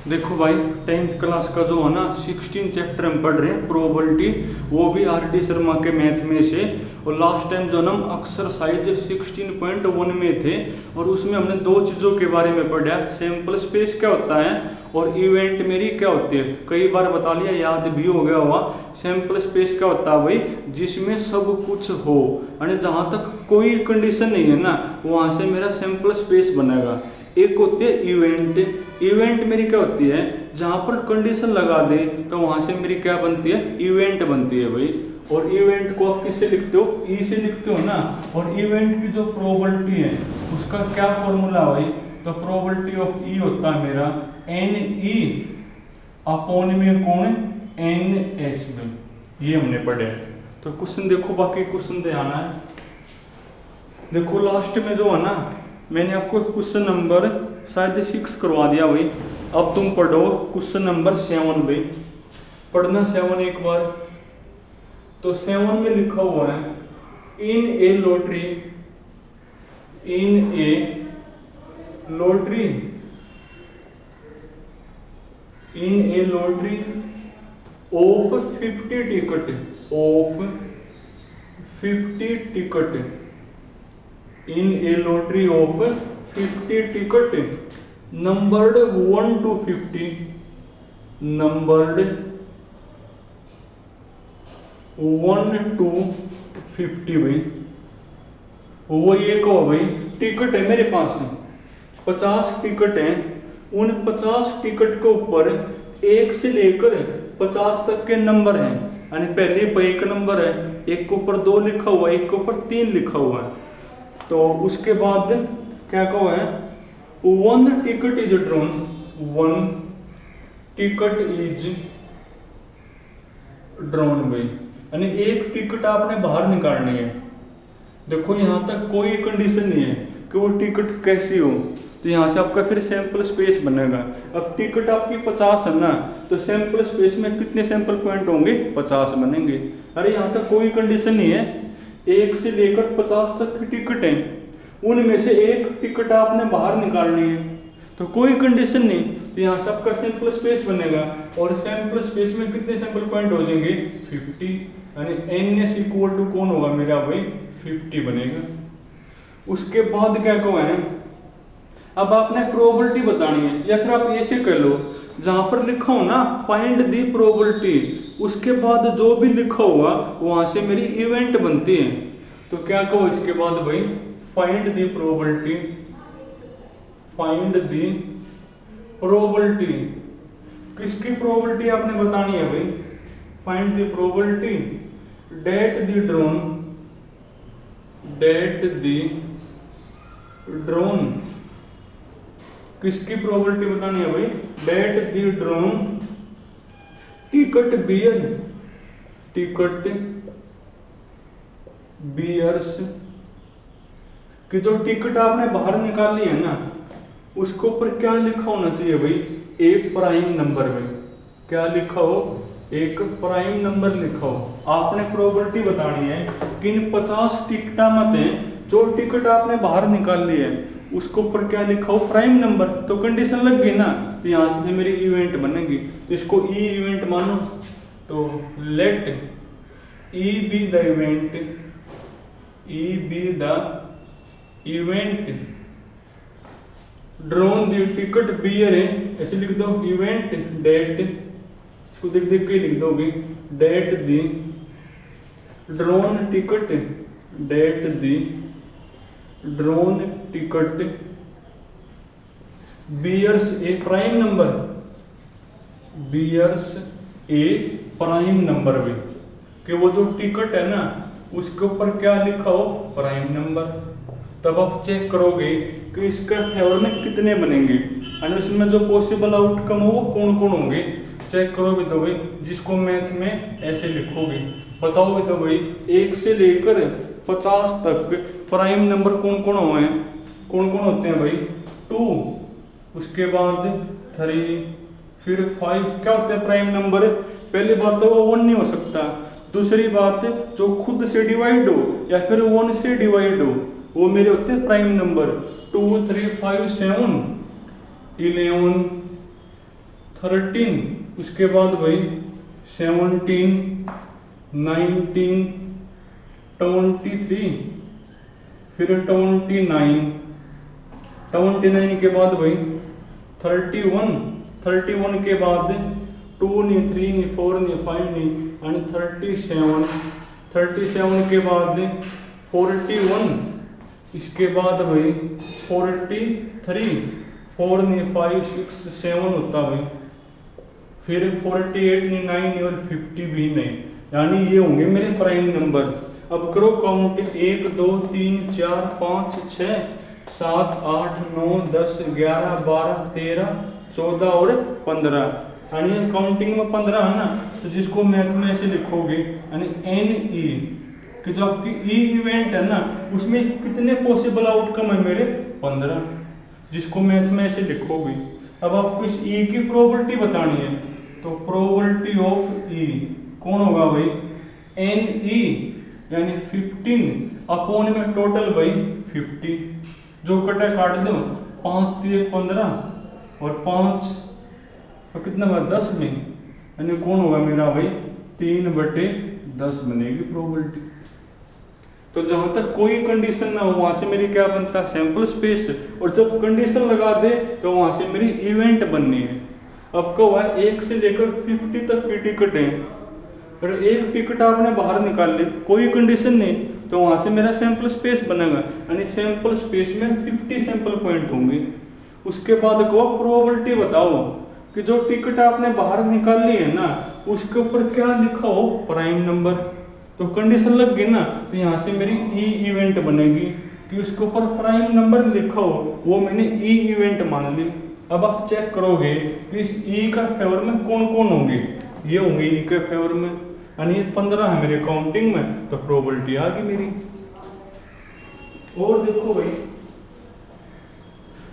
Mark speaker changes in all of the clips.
Speaker 1: देखो भाई, 10th class का जो है ना 16 चैप्टर हम पढ़ रहे हैं प्रोबेबिलिटी, वो भी आर डी शर्मा के मैथ में से। और लास्ट टाइम जो हम एक्सरसाइज 16.1 में थे और उसमें हमने दो चीज़ों के बारे में पढ़ा, सैंपल स्पेस क्या होता है और इवेंट मेरी क्या होती है। कई बार बता लिया, याद भी हो गया होगा। सैंपल स्पेस क्या होता है भाई, जिसमें सब कुछ हो, यानी जहाँ तक कोई कंडीशन नहीं है ना वहाँ से मेरा सैंपल स्पेस बनेगा। एक होती है इवेंट। इवेंट मेरी क्या होती है, जहां पर कंडीशन लगा दे तो वहां से मेरी क्या बनती है, इवेंट बनती है भाई। और इवेंट को आप किससे लिखते हो, ई से लिखते हो ना। और इवेंट की जो प्रोबेबिलिटी है उसका क्या फॉर्मूला भाई, तो प्रोबेबिलिटी ऑफ ई होता है मेरा एन ई अपॉन में कौन, एन एस में। ये हमने पढ़े। तो क्वेश्चन देखो, बाकी क्वेश्चन ध्यान है। देखो लास्ट में जो है ना, मैंने आपको क्वेश्चन नंबर शायद 6 करवा दिया भाई। अब तुम पढ़ो क्वेश्चन नंबर 7 भाई। पढ़ना 7 एक बार। तो 7 में लिखा हुआ है, in a lottery, in a lottery, in a lottery of 50 ticket, of 50 ticket, in a lottery of 50 ticket numbered 1 to 50, numbered 1 to 50 भाई। वो ये कहो भाई, टिकट है मेरे पास 50 टिकट है। उन 50 टिकट के ऊपर 1 से लेकर 50 तक के नंबर हैं, यानी पहले पर 1 नंबर है, एक के ऊपर 2 लिखा हुआ है, एक के ऊपर 3 लिखा हुआ है। तो उसके बाद क्या कहो है, 1 ticket is drawn, 1 ticket is drawn भाई, यानी एक टिकट आपने बाहर निकालनी है। देखो यहां तक कोई कंडीशन नहीं है कि वो टिकट कैसी हो, तो यहां से आपका फिर सैंपल स्पेस बनेगा। अब टिकट आपकी 50 है ना, तो सैंपल स्पेस में कितने सैंपल पॉइंट होंगे, 50 बनेंगे। अरे यहां तक कोई कंडीशन नहीं है, 1 से लेकर 50 तक की टिकट है, उनमें से एक टिकट आपने बाहर निकालनी है, तो कोई कंडीशन नहीं, तो यहाँ से आपका सैंपल स्पेस बनेगा। और सैंपल स्पेस में कितने सैंपल पॉइंट हो जाएंगे, 50, यानी एन एस इक्वल टू कौन होगा मेरा भाई, 50 बनेगा। उसके बाद क्या कहो है, अब आपने प्रोबेबिलिटी बतानी है, या फिर आप ऐसे कर लो, जहां पर लिखा हो ना फाइंड दी प्रोबेबिलिटी, उसके बाद जो भी लिखा हुआ वहां से मेरी इवेंट बनती है। तो क्या कहो इसके बाद भाई, find the probability, find the probability, किसकी प्रोबेबिलिटी आपने बतानी है भाई, find the probability that the drawn, that the drawn, किसकी प्रोबेबिलिटी बतानी है भाई, that the drawn ticket bear, ticket bears, कि जो टिकट आपने बाहर निकाली है ना उसके ऊपर क्या लिखा होना चाहिए भाई, एक प्राइम नंबर में। क्या लिखा हो, एक प्राइम नंबर लिखा हो। आपने प्रोबेबिलिटी बतानी है कि इन 50 टिकट मत है, जो टिकट आपने बाहर निकाल ली है उसके ऊपर क्या लिखा हो, प्राइम नंबर। तो कंडीशन लग गई ना, तो यहाँ से मेरी इवेंट बनेगी, तो इसको ई इवेंट मानो। तो let E be the event, E be the event drawn the ticket bear है, ऐसे लिख दो, इवेंट डेट, इसको देख देख के लिख दोगे, that the drawn ticket, date the drawn ticket bears A prime number, bears A prime number भी, कि वो जो टिकट है ना उसके ऊपर क्या लिखा हो, प्राइम नंबर। तब आप चेक करोगे कि इसका फेवर में कितने बनेंगे, और उसमें जो पॉसिबल आउटकम हो वो कौन कौन होंगे। चेक करोगे तो भाई, जिसको मैथ में ऐसे लिखोगे, बताओगे तो भाई 1 से लेकर 50 तक प्राइम नंबर कौन कौन हुए हैं, कौन कौन होते हैं भाई, 2, उसके बाद 3, फिर 5, क्या होते हैं प्राइम नंबर। पहली बात तो वो 1 नहीं हो सकता, दूसरी बात जो खुद से डिवाइड हो या फिर 1 से डिवाइड हो, वो मेरे होते हैं प्राइम नंबर। 2, 3, 5, 7, 11, 13, उसके बाद भाई 17, 19, 23, फिर 29, 29 के बाद भाई 31, 31 के बाद 2 नहीं, 3 नहीं, 4 नहीं, 5 नहीं, आणि 37, 37 के बाद 41, इसके बाद भाई 43, 4 नहीं, 5, 6, 7 होता भाई, फिर 48 नहीं, 9 नहीं और 50 भी नहीं, यानी ये होंगे मेरे प्राइम नंबर। अब करो काउंट, 1 2 3 4 5 6 7 8 9 10 11 12 13 14 और 15, यानी काउंटिंग में 15 है ना, तो जिसको मैथ में ऐसे लिखोगे यानी एन ई, कि जो आपकी ई इवेंट है ना उसमें कितने पॉसिबल आउटकम है मेरे 15, जिसको मैथ में ऐसे लिखोगे। अब आपको इस ई की प्रोबेबिलिटी बतानी है, तो प्रोबेबिलिटी ऑफ ई कौन होगा भाई, एन ई यानी 15 अपॉन में टोटल भाई 50, जो कटा काट दो 5 3 15 और 5 और कितना हुआ 10 में, यानी कौन होगा मेरा भाई 3/10 बनेगी प्रोबेबिलिटी। तो जहां तक कोई कंडीशन ना हो वहां से मेरी क्या बनता है सैंपल स्पेस, और जब कंडीशन लगा दे तो वहां से मेरी इवेंट बननी है। अब क्या हुआ 1 से लेकर 50 तक की टिकट है, और एक टिकट आपने बाहर निकाल ली, कोई कंडीशन नहीं, तो वहां से मेरा सैंपल स्पेस बनेगा, यानी सैंपल स्पेस में 50 सैंपल पॉइंट होंगे। उसके बाद को प्रोबेबिलिटी बताओ कि जो टिकट आपने बाहर निकाल ली है ना उसके ऊपर क्या लिखा हो, प्राइम नंबर। तो कंडीशन लग गई ना, तो यहाँ से मेरी ई इवेंट बनेगी कि उसके ऊपर प्राइम नंबर लिखा हो, वो मैंने ई इवेंट मान ली। अब आप चेक करोगे कि इस ई का फेवर में कौन कौन होंगे, ये होंगे ई के फेवर में, यानी 15 है मेरे काउंटिंग में, तो प्रोबेबिलिटी आ गई मेरी। और देखो भाई,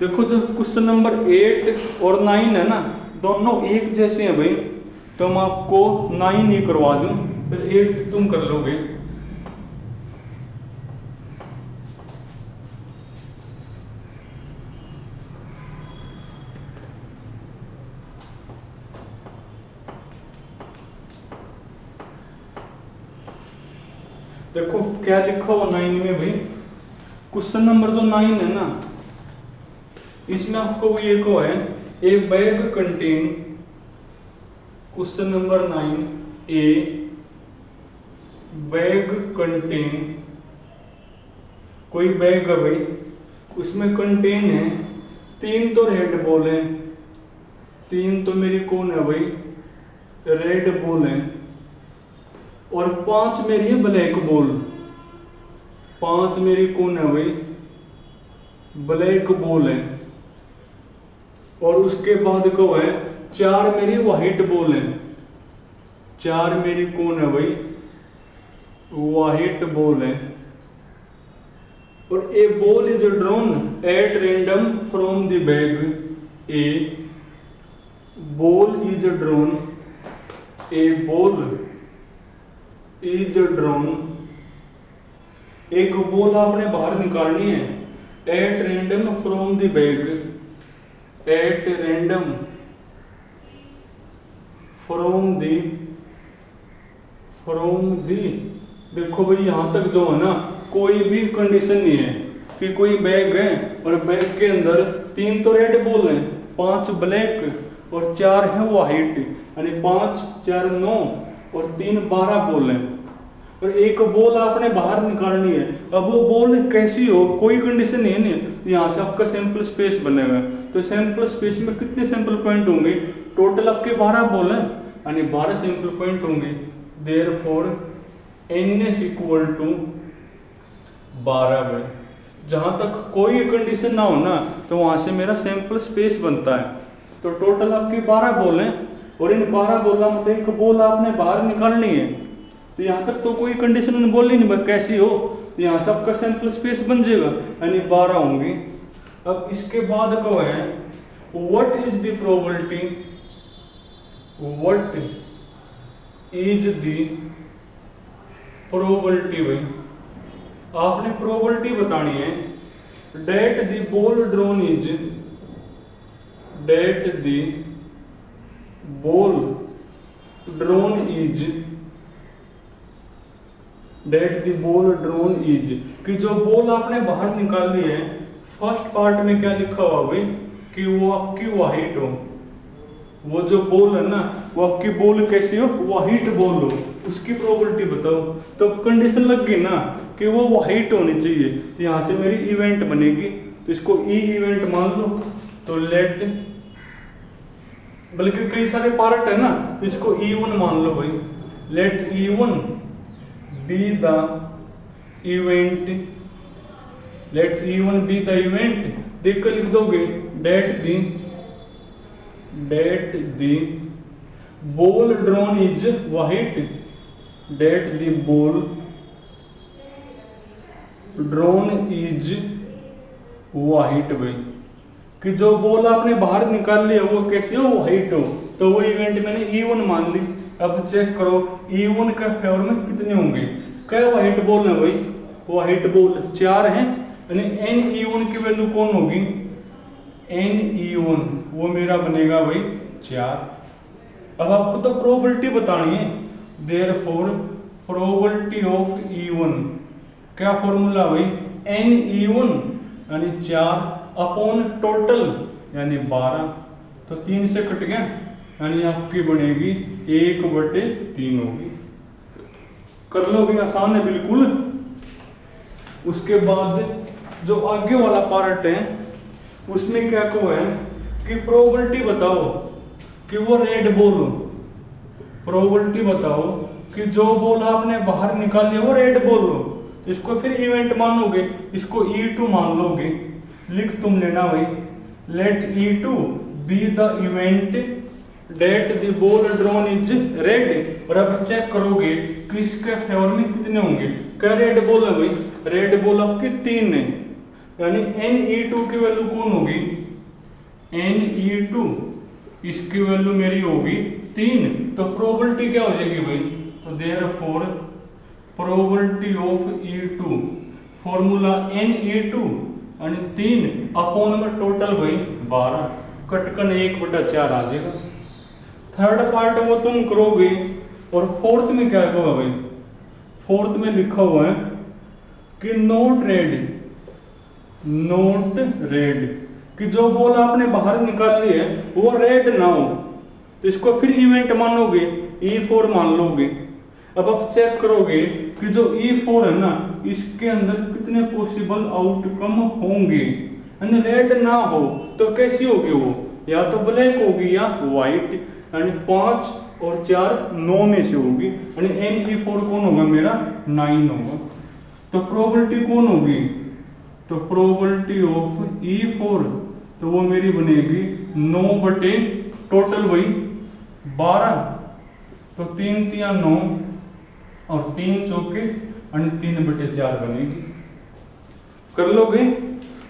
Speaker 1: देखो जो क्वेश्चन नंबर 8 और 9 है ना दोनों एक जैसे हैं भाई, तो मैं आपको 9 ही करवा दूं, फिर 8 तुम कर लोगे। देखो क्या लिखा हुआ 9 में भाई, क्वेश्चन नंबर जो 9 है ना इसमें आपको ये को है ए बैग कंटेन, क्वेश्चन नंबर 9 ए बैग कंटेन, कोई बैग है भाई उसमें कंटेन है 3 तो रेड बॉल है, 3 तो मेरी कौन है भाई रेड बॉल है, और 5 मेरी है ब्लैक बॉल, 5 मेरी कौन है भाई ब्लैक बॉल है, और उसके बाद को है 4 मेरी व्हाइट बॉल है, 4 मेरी कौन है भाई व्हाइट बॉल है, और a ball is drawn at random from the bag, a ball is drawn, a ball is drawn, एक बॉल आपने बाहर निकालनी है at random from the bag, at random from the, देखो भाई यहां तक जो है ना कोई भी कंडीशन नहीं है कि कोई बैग है और बैग के अंदर 3 तो रेड बॉल है, 5 ब्लैक और 4 है व्हाइट, यानी 5 4 9 और 3 12 बॉल है, और एक बॉल आपने बाहर निकालनी है। अब वो बॉल कैसी हो कोई कंडीशन नहीं है ना, यहाँ से आपका सैंपल स्पेस बनेगा, तो सैंपल स्पेस में कितने सैंपल पॉइंट होंगे, टोटल आपके 12 बॉल है, यानी 12 सैंपल पॉइंट होंगे, देयरफॉर एन इक्वल टू 12 है। जहां तक कोई कंडीशन ना हो ना तो वहां से मेरा सैंपल स्पेस बनता है। तो टोटल आपकी 12 बॉल हैं, और इन 12 बॉल मतलब एक बॉल आपने बाहर निकालनी है, तो यहाँ तक तो कोई कंडीशन बोल ही नहीं कैसी हो, तो यहाँ से आपका सैंपल स्पेस बन जाएगा, यानी 12 होंगी। अब इसके बाद को है what is the probability, what is the probability, भाई आपने प्रोबेबिलिटी बतानी है that the ball drawn is, that the ball drawn is, that the ball drawn is, कि जो बॉल आपने बाहर निकाली है, फर्स्ट पार्ट में क्या लिखा हुआ भाई कि वो आपकी वाइट हो। वो जो बॉल है ना वो आपकी बॉल कैसी हो, वाइट बॉल हो, उसकी प्रोबेबिलिटी बताओ। तो कंडीशन लग गई ना कि वो वाइट होनी चाहिए, तो यहाँ से मेरी इवेंट बनेगी, तो इसको ई इवेंट मान लो। तो लेट, बल्कि कई सारे पार्ट है ना, तो इसको E1 मान लो भाई। Let E1 be the event, let E1 be the event, देख कर लिख दोगे that the ball drawn is white, that the ball drawn is white भाई, कि जो बॉल आपने बाहर निकाल लिया वो कैसे हो, वाइट हो। तो वो इवेंट मैंने E1 मान ली। अब चेक करो E1 के फेवर में कितने होंगे, क्या वाइट बॉल है भाई, वाइट बॉल 4 हैं, यानी NE1 की वैल्यू कौन होगी, NE1 वो मेरा बनेगा भाई 4। अब आपको तो प्रोबेबिलिटी बतानी है, देयरफॉर प्रोबेबिलिटी ऑफ E1, क्या फॉर्मूला भाई, NE1 यानी 4 अपॉन टोटल यानी 12, तो 3 से कट गया, यानी आपकी बनेगी 1/3 होगी। कर लो भी, आसान है बिल्कुल। उसके बाद जो आगे वाला पार्ट है उसमें क्या को है कि प्रोबेबिलिटी बताओ कि वो रेड बॉल हो, प्रोबेबिलिटी बताओ कि जो बॉल आपने बाहर निकाली वो रेड बॉल हो, तो इसको फिर इवेंट मानोगे, इसको E2 मान लोगे। लिख तुम लेना भाई, let E2 be the event that the ball drawn is red. और अब चेक करोगे कि इसके फेवर में कितने होंगे, क्या रेड बॉल है भाई, रेड बॉल आपकी 3 है, यानी NE2 की वैल्यू कौन होगी, NE2 इसकी वैल्यू मेरी होगी 3। तो प्रोबेबिलिटी क्या हो जाएगी भाई, तो therefore probability of E2 formula NE2 यानी 3 अपॉन में टोटल भाई 12, कटकन 1/4 आ जाएगा। थर्ड पार्ट वो तुम करोगे। और फोर्थ में क्या होगा भाई, फोर्थ में लिखा हुआ है कि नोट रेड, कि जो बॉल आपने बाहर निकाली है वो रेड ना हो, तो इसको फिर इवेंट मानोगे, E4 मान लोगे। अब आप चेक करोगे कि जो E4 है ना इसके अंदर कितने पॉसिबल आउटकम होंगे, यानी रेड ना हो तो कैसी होगी वो, या तो ब्लैक होगी या व्हाइट, यानी 5 और 4 9 में से होगी, यानी NE4 कौन होगा मेरा 9 होगा। तो प्रोबेबिलिटी कौन होगी, तो प्रोबेबिलिटी ऑफ E4 तो वो मेरी बनेगी 9 बटे टोटल वही 12, तो 3 3 9 और 3 चौके यानी 3/4 बनेगी। कर लोगे।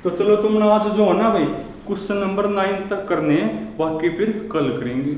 Speaker 1: तो चलो तुमने आज जो है ना भाई क्वेश्चन नंबर 9 तक करने हैं, बाकी फिर कल करेंगे।